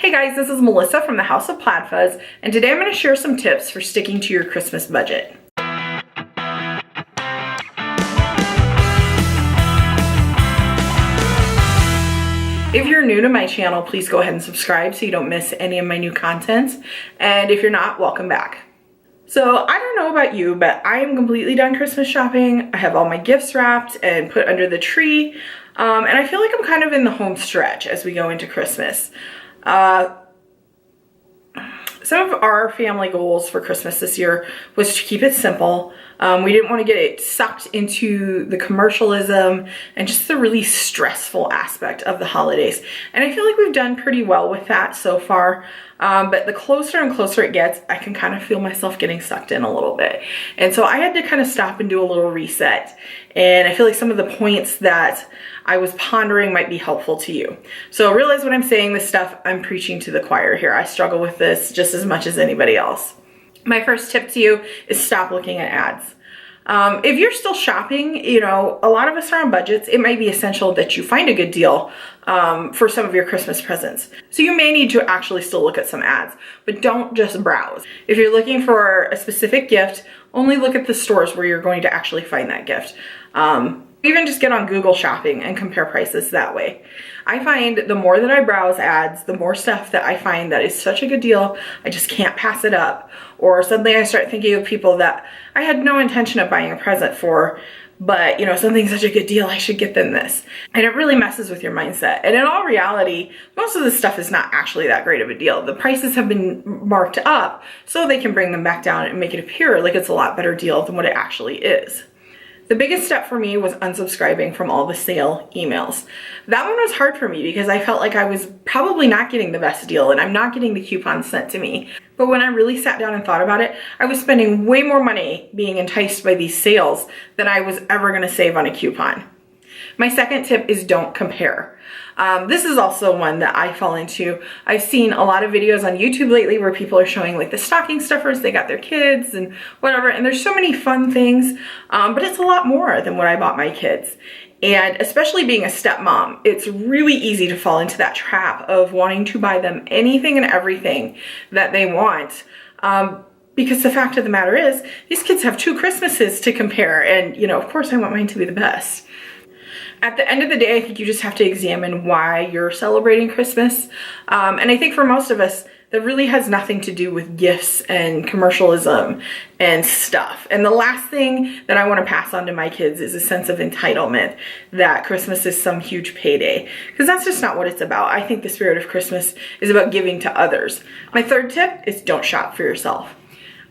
Hey guys, this is Melissa from the House of Plaidfuzz, and today I'm going to share some tips for sticking to your Christmas budget. If you're new to my channel, please go ahead and subscribe so you don't miss any of my new content. And if you're not, welcome back. So I don't know about you, but I am completely done Christmas shopping. I have all my gifts wrapped and put under the tree. And I feel like I'm kind of in the home stretch as we go into Christmas. Some of our family goals for Christmas this year was to keep it simple. We didn't want to get it sucked into the commercialism and just the really stressful aspect of the holidays. And I feel like we've done pretty well with that so far. But the closer and closer it gets, I can kind of feel myself getting sucked in a little bit. And so I had to kind of stop and do a little reset. And I feel like some of the points that I was pondering might be helpful to you. So realize when I'm saying this stuff, I'm preaching to the choir here. I struggle with this just as much as anybody else. My first tip to you is stop looking at ads. If you're still shopping, you know, a lot of us are on budgets. It might be essential that you find a good deal for some of your Christmas presents. So you may need to actually still look at some ads, but don't just browse. If you're looking for a specific gift, only look at the stores where you're going to actually find that gift. Even just get on Google Shopping and compare prices that way. I find the more that I browse ads, the more stuff that I find that is such a good deal, I just can't pass it up. Or suddenly I start thinking of people that I had no intention of buying a present for, but you know, something's such a good deal, I should get them this. And it really messes with your mindset. And in all reality, most of this stuff is not actually that great of a deal. The prices have been marked up so they can bring them back down and make it appear like it's a lot better deal than what it actually is. The biggest step for me was unsubscribing from all the sale emails. That one was hard for me because I felt like I was probably not getting the best deal and I'm not getting the coupons sent to me. But when I really sat down and thought about it, I was spending way more money being enticed by these sales than I was ever gonna save on a coupon. My second tip is don't compare. This is also one that I fall into. I've seen a lot of videos on YouTube lately where people are showing like the stocking stuffers, they got their kids and whatever, and there's so many fun things, but it's a lot more than what I bought my kids. And especially being a stepmom, it's really easy to fall into that trap of wanting to buy them anything and everything that they want. Because the fact of the matter is, these kids have 2 Christmases to compare, and you know, of course I want mine to be the best. At the end of the day, I think you just have to examine why you're celebrating Christmas. And I think for most of us, that really has nothing to do with gifts and commercialism and stuff. And the last thing that I want to pass on to my kids is a sense of entitlement that Christmas is some huge payday, because that's just not what it's about. I think the spirit of Christmas is about giving to others. My third tip is don't shop for yourself.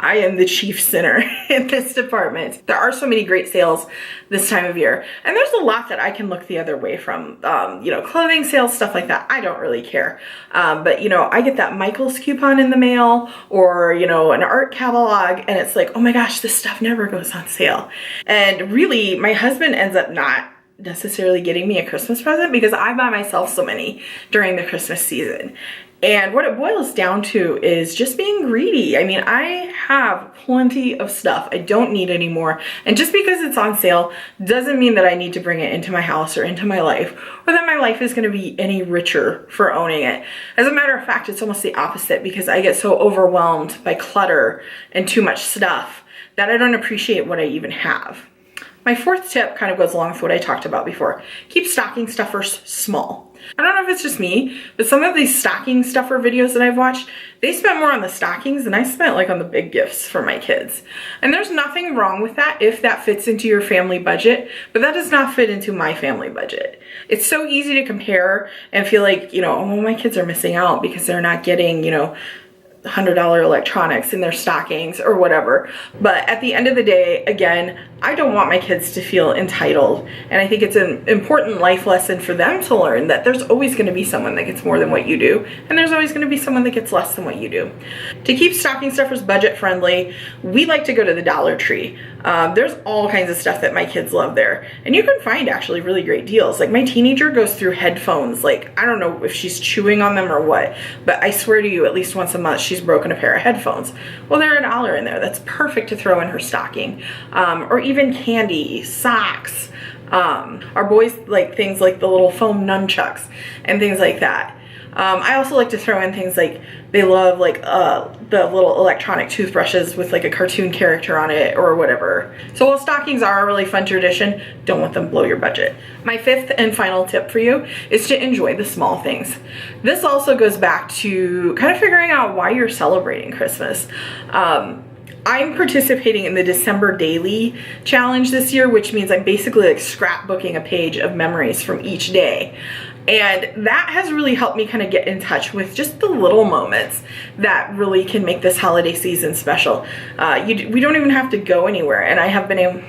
I am the chief sinner in this department. There are so many great sales this time of year, and there's a lot that I can look the other way from. You know, clothing sales, stuff like that, I don't really care. But you know, I get that Michael's coupon in the mail, or you know, an art catalog, and it's like, oh my gosh, this stuff never goes on sale. And really, my husband ends up not necessarily getting me a Christmas present because I buy myself so many during the Christmas season. And what it boils down to is just being greedy. I mean, I have plenty of stuff I don't need anymore. And just because it's on sale doesn't mean that I need to bring it into my house or into my life, or that my life is going to be any richer for owning it. As a matter of fact, it's almost the opposite, because I get so overwhelmed by clutter and too much stuff that I don't appreciate what I even have. My fourth tip kind of goes along with what I talked about before. Keep stocking stuffers small. I don't know if it's just me, but some of these stocking stuffer videos that I've watched, they spent more on the stockings than I spent like on the big gifts for my kids. And there's nothing wrong with that if that fits into your family budget, but that does not fit into my family budget. It's so easy to compare and feel like, you know, oh, my kids are missing out because they're not getting, you know, $100 electronics in their stockings or whatever. But at the end of the day, again, I don't want my kids to feel entitled. And I think it's an important life lesson for them to learn that there's always going to be someone that gets more than what you do. And there's always going to be someone that gets less than what you do. To keep stocking stuffers budget friendly, we like to go to the Dollar Tree. There's all kinds of stuff that my kids love there. And you can find actually really great deals. Like my teenager goes through headphones. Like, I don't know if she's chewing on them or what, but I swear to you, at least once a month, she's broken a pair of headphones. Well, they're $1 in there. That's perfect to throw in her stocking. Or even candy, socks. Our boys like things like the little foam nunchucks and things like that. I also like to throw in things like, they love like the little electronic toothbrushes with like a cartoon character on it or whatever. So while stockings are a really fun tradition, don't let them blow your budget. My fifth and final tip for you is to enjoy the small things. This also goes back to kind of figuring out why you're celebrating Christmas. I'm participating in the December Daily Challenge this year, which means I'm basically like scrapbooking a page of memories from each day. And that has really helped me kind of get in touch with just the little moments that really can make this holiday season special. We don't even have to go anywhere, and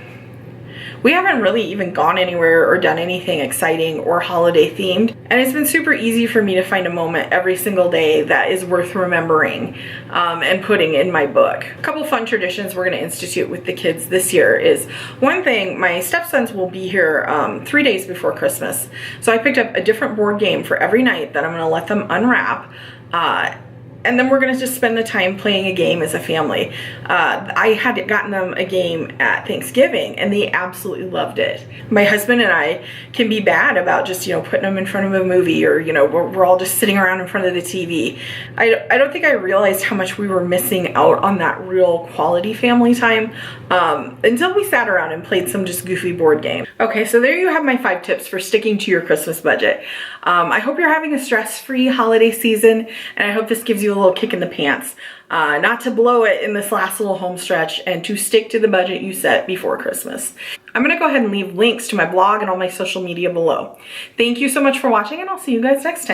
we haven't really even gone anywhere or done anything exciting or holiday themed. And it's been super easy for me to find a moment every single day that is worth remembering and putting in my book. A couple fun traditions we're gonna institute with the kids this year is, one thing, my stepsons will be here 3 days before Christmas. So I picked up a different board game for every night that I'm gonna let them unwrap. And then we're gonna just spend the time playing a game as a family. I had gotten them a game at Thanksgiving and they absolutely loved it. My husband and I can be bad about just, putting them in front of a movie, or, we're all just sitting around in front of the TV. I don't think I realized how much we were missing out on that real quality family time until we sat around and played some just goofy board game. Okay, so there you have my 5 tips for sticking to your Christmas budget. I hope you're having a stress-free holiday season, and I hope this gives you a little kick in the pants. Not to blow it in this last little home stretch, and to stick to the budget you set before Christmas. I'm gonna go ahead and leave links to my blog and all my social media below. Thank you so much for watching, and I'll see you guys next time.